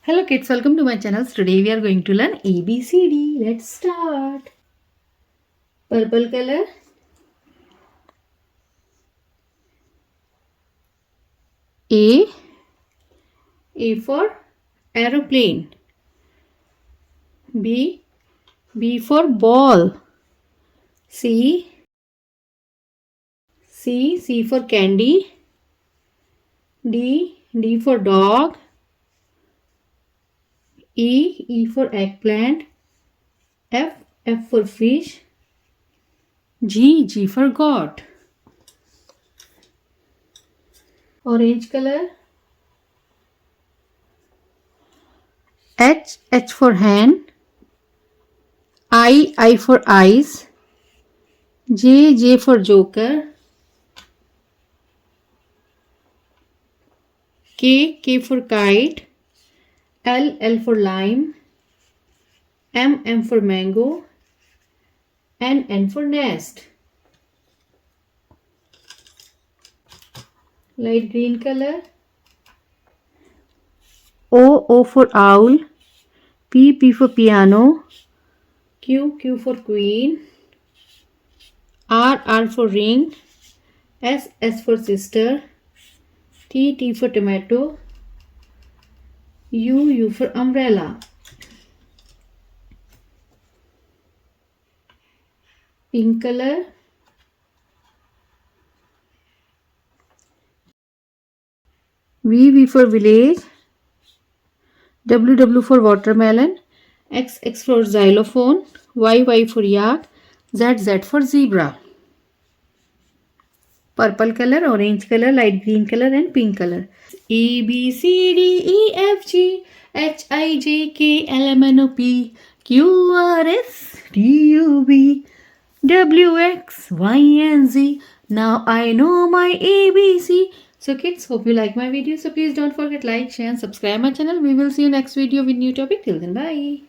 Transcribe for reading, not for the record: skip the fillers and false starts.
Hello kids, welcome to my channel. Today we are going to learn ABCD. Let's start. Purple color. A. A for aeroplane. B. B for ball. C. C for candy. D. D for dog. E for eggplant. F for fish. G for goat. Orange color. H for hen. I for eyes. J for joker. K for kite. L for lime. M for mango. N for nest. Light green color. O for owl. P for piano. Q for queen. R for ring. S for sister. T for tomato. U for umbrella. Pink color. V for village. W for watermelon. X for xylophone. Y for yak. Z for zebra. Purple color, orange color, light green color and pink color. A B C D E F G H I J K L M N O P Q R S T U V W X Y and Z. Now I know my ABC. So kids, hope you like my video. So please don't forget like, share and subscribe my channel. We will see you next video with new topic. Till then, bye.